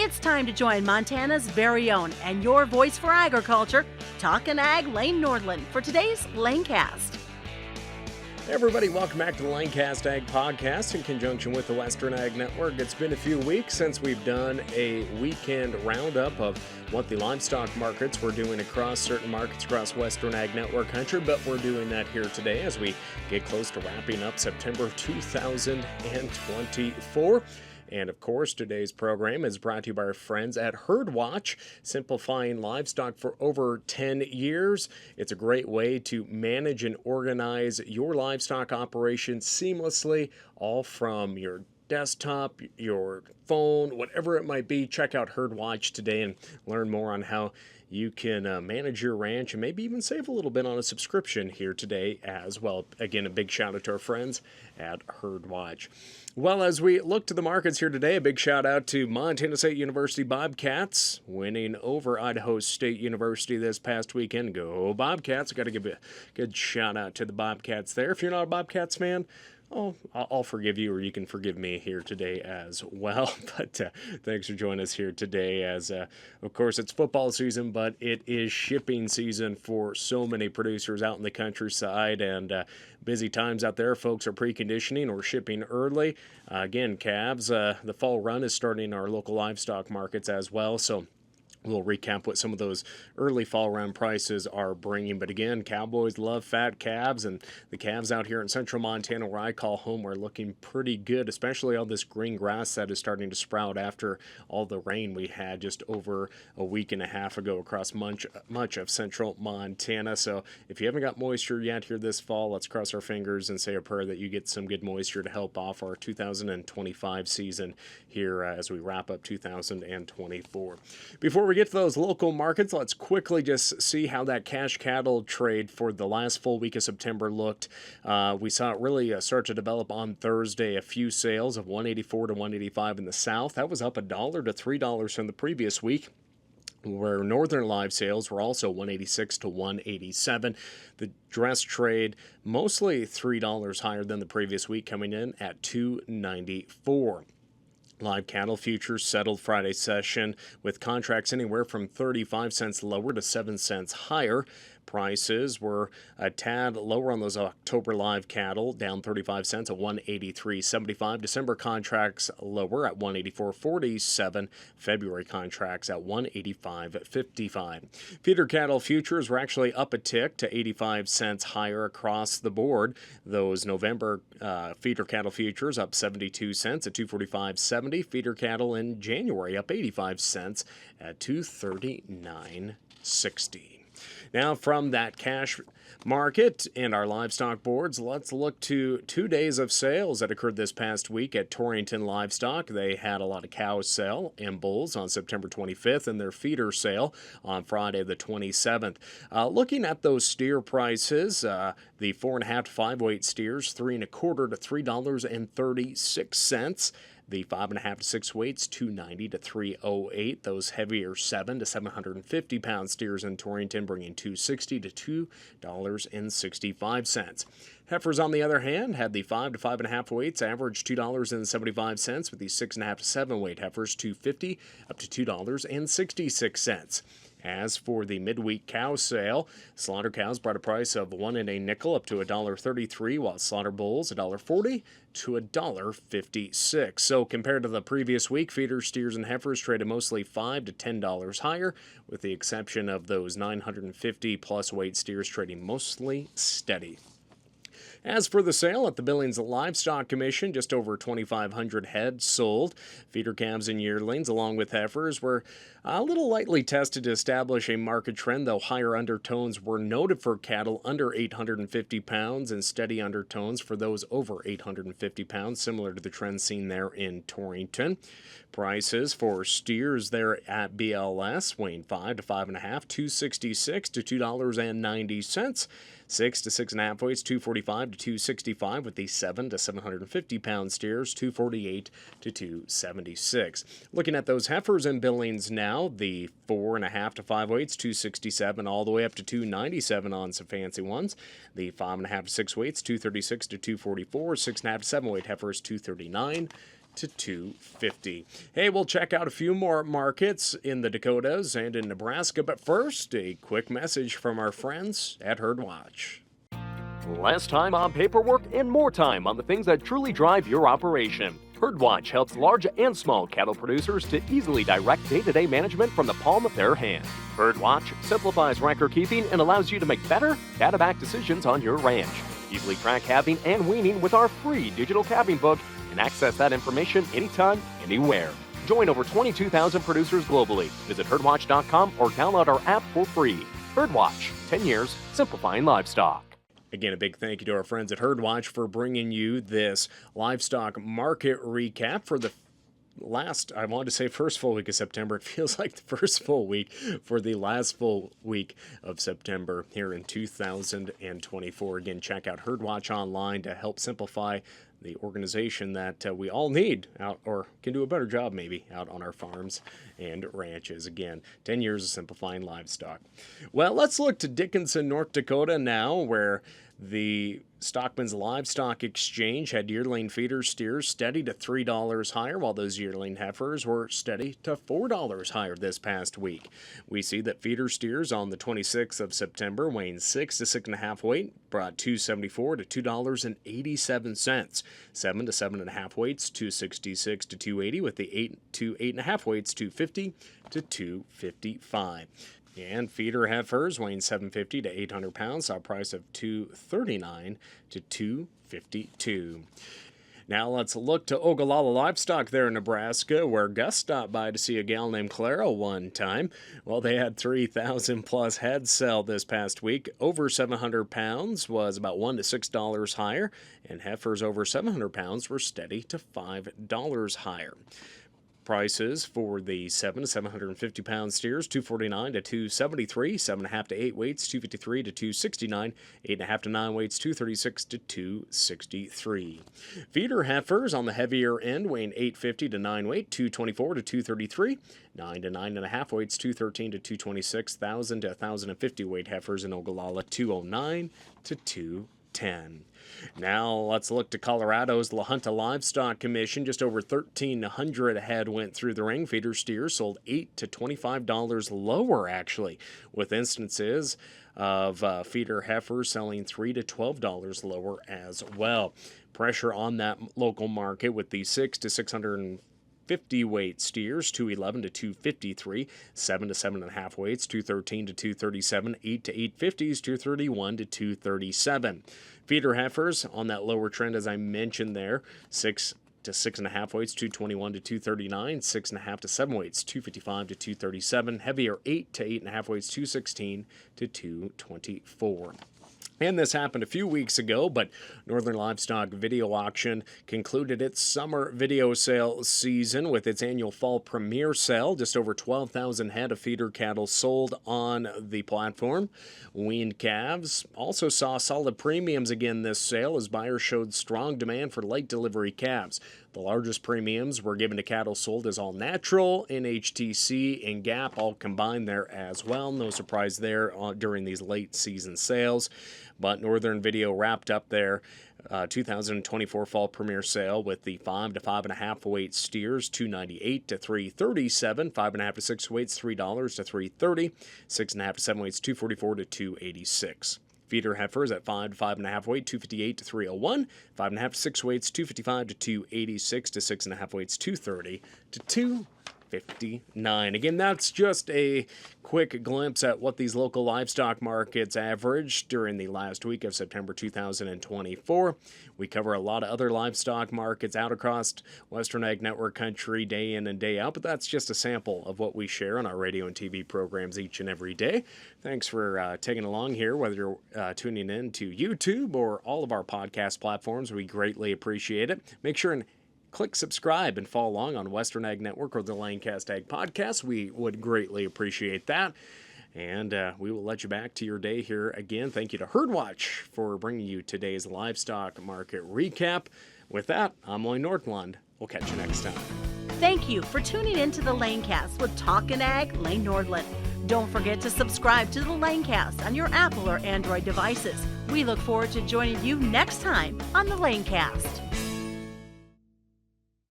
It's time to join Montana's very own and your voice for agriculture, Talkin' Ag Lane Nordland, for today's Lanecast. Hey everybody, welcome back to the Lanecast Ag Podcast in conjunction with the Western Ag Network. It's been a few weeks since we've done a weekend roundup of what the livestock markets were doing across certain markets across Western Ag Network country, but we're doing that here today as we get close to wrapping up September 2024. And of course, today's program is brought to you by our friends at HerdWatch, simplifying livestock for over 10 years. It's a great way to manage and organize your livestock operations seamlessly, all from your desktop, your phone, whatever it might be. Check out HerdWatch today and learn more on how you can manage your ranch and maybe even save a little bit on a subscription here today as well. Again, a big shout out to our friends at HerdWatch. Well, as we look to the markets here today, a big shout out to Montana State University Bobcats winning over Idaho State University this past weekend. Go Bobcats. Got to give a good shout out to the Bobcats there. If you're not a Bobcats fan, I'll forgive you, or you can forgive me here today as well. But thanks for joining us here today as, of course, it's football season, but it is shipping season for so many producers out in the countryside, and busy times out there. Folks are preconditioning or shipping early. Again, calves, the fall run is starting in our local livestock markets as well, so we'll recap what some of those early fall run prices are bringing. But again, cowboys love fat calves, and the calves out here in central Montana, where I call home, are looking pretty good, especially all this green grass that is starting to sprout after all the rain we had just over a week and a half ago across much of central Montana. So if you haven't got moisture yet here this fall, let's cross our fingers and say a prayer that you get some good moisture to help off our 2025 season here as we wrap up 2024. Before we get to those local markets, let's quickly just see how that cash cattle trade for the last full week of September looked. We saw it really start to develop on Thursday. A few sales of 184 to 185 in the south. That was up $1 to $3 from the previous week, where northern live sales were also 186 to 187. The dress trade mostly $3 higher than the previous week, coming in at 294. Live cattle futures settled Friday session with contracts anywhere from 35 cents lower to 7 cents higher. Prices were a tad lower on those October live cattle, down 35 cents at 183.75. December contracts lower at 184.47. February contracts at 185.55. Feeder cattle futures were actually up a tick to 85 cents higher across the board. Those November feeder cattle futures up 72 cents at 245.70. Feeder cattle in January up 85 cents at 239.60. Now, from that cash market and our livestock boards, let's look to 2 days of sales that occurred this past week at Torrington Livestock. They had a lot of cows sell and bulls on September 25th and their feeder sale on Friday the 27th. Looking at those steer prices, the 4.5 to 5 weight steers, 3.25 to $3.36. The 5.5 to 6 weights, $2.90 to $3.08. Those heavier 7 to 750 pound steers in Torrington bringing $2.60 to $2.65. Heifers, on the other hand, had the 5 to 5.5 weights, average $2.75, with the 6.5 to 7 weight heifers, $2.50 up to $2.66. As for the midweek cow sale, slaughter cows brought a price of 1 and a nickel up to $1.33, while slaughter bulls $1.40 to $1.56. So compared to the previous week, feeders, steers, and heifers traded mostly $5 to $10 higher, with the exception of those 950 plus weight steers trading mostly steady. As for the sale at the Billings Livestock Commission, just over 2,500 head sold. Feeder calves and yearlings, along with heifers, were a little lightly tested to establish a market trend, though higher undertones were noted for cattle under 850 pounds and steady undertones for those over 850 pounds, similar to the trend seen there in Torrington. Prices for steers there at BLS weighing 5 to 5.5, $2.66 to $2.90. 6 to 6.5 weights, $2.45 to $2.65, with the 7 to 750 pound steers, $2.48 to $2.76. Looking at those heifers in Billings now, the 4.5 to 5 weights, $2.67, all the way up to $2.97 on some fancy ones. The 5.5 to 6 weights, $2.36 to $2.44. 6.5 to 7 weight heifers, $2.39 to $2.50. Hey, we'll check out a few more markets in the Dakotas and in Nebraska, but first, a quick message from our friends at HerdWatch. Less time on paperwork and more time on the things that truly drive your operation. HerdWatch helps large and small cattle producers to easily direct day-to-day management from the palm of their hand. HerdWatch simplifies record keeping and allows you to make better, data-backed decisions on your ranch. Easily track calving and weaning with our free digital calving book and access that information anytime, anywhere. Join over 22,000 producers globally. Visit herdwatch.com or download our app for free. HerdWatch, 10 years simplifying livestock. Again, a big thank you to our friends at HerdWatch for bringing you this livestock market recap for the I wanted to say first full week of September. It feels like the first full week for the last full week of September here in 2024. Again, check out HerdWatch online to help simplify the organization that we all need out, or can do a better job maybe, out on our farms and ranches. Again, 10 years of simplifying livestock. Well, let's look to Dickinson, North Dakota now, where the Stockman's Livestock Exchange had yearling feeder steers steady to $3 higher, while those yearling heifers were steady to $4 higher this past week. We see that feeder steers on the 26th of September weighing 6 to 6.5 weight brought $2.74 to $2.87. 7 to 7.5 weights $2.66 to $2.80, with the 8 to 8.5 weights $2.50 to $2.55. And feeder heifers weighing 750 to 800 pounds saw a price of $2.39 to $2.52. Now let's look to Ogallala Livestock there in Nebraska, where Gus stopped by to see a gal named Clara one time. Well, they had 3,000 plus head sell this past week. Over 700 pounds was about $1 to $6 higher, and heifers over 700 pounds were steady to $5 higher. Prices for the 7 to 750 pound steers, $2.49 to $2.73, 7.5 to 8 weights, $2.53 to $2.69, 8.5 to 9 weights, $2.36 to $2.63. Feeder heifers on the heavier end weighing 850 to 9 weight, $2.24 to $2.33, 9 to 9.5 weights, $2.13 to $2.26, 1,000 to 1,050 weight heifers in Ogallala, $2.09 to $2.10. Now let's look to Colorado's La Junta Livestock Commission. Just over 1,300 head went through the ring. Feeder steers sold $8 to $25 lower, actually, with instances of feeder heifers selling $3 to $12 lower as well. Pressure on that local market with the 6 to 650 weight steers, $2.11 to $2.53, 7 to 7.5 weights, $2.13 to $2.37, 8 to 8.50s, $2.31 to $2.37. Feeder heifers on that lower trend, as I mentioned there, 6 to 6.5 weights, $2.21 to $2.39, 6.5 to 7 weights, $2.55 to $2.37. Heavier 8 to 8.5 weights, $2.16 to $2.24. And this happened a few weeks ago, but Northern Livestock Video Auction concluded its summer video sale season with its annual fall premiere sale. Just over 12,000 head of feeder cattle sold on the platform. Weaned calves also saw solid premiums again this sale as buyers showed strong demand for late delivery calves. The largest premiums were given to cattle sold as all natural, NHTC, and GAP all combined there as well. No surprise there during these late season sales. But Northern Video wrapped up their 2024 fall premiere sale with the 5 to 5.5 weight steers, $2.98 to $3.37, 5.5 to 6 weights, $3 to $3.30, 6.5 to 7 weights, $2.44 to $2.86. Feeder heifers at 5 to 5.5 weight, $2.58 to $3.01, 5.5 to 6 weights, $2.55 to $2.86, to 6.5 weights, $2.30 to $2.59. Again, that's just a quick glimpse at what these local livestock markets averaged during the last week of September 2024. We cover a lot of other livestock markets out across Western Ag Network country day in and day out, but that's just a sample of what we share on our radio and TV programs each and every day. Thanks for tagging along here, whether you're tuning in to YouTube or all of our podcast platforms. We greatly appreciate it. Make sure and click subscribe and follow along on Western Ag Network or the Lanecast Ag Podcast. We would greatly appreciate that. And we will let you back to your day here again. Thank you to HerdWatch for bringing you today's livestock market recap. With that, I'm Lloyd Nordlund. We'll catch you next time. Thank you for tuning in to the Lanecast with Talkin' Ag, Lane Nordlund. Don't forget to subscribe to the Lanecast on your Apple or Android devices. We look forward to joining you next time on the Lanecast.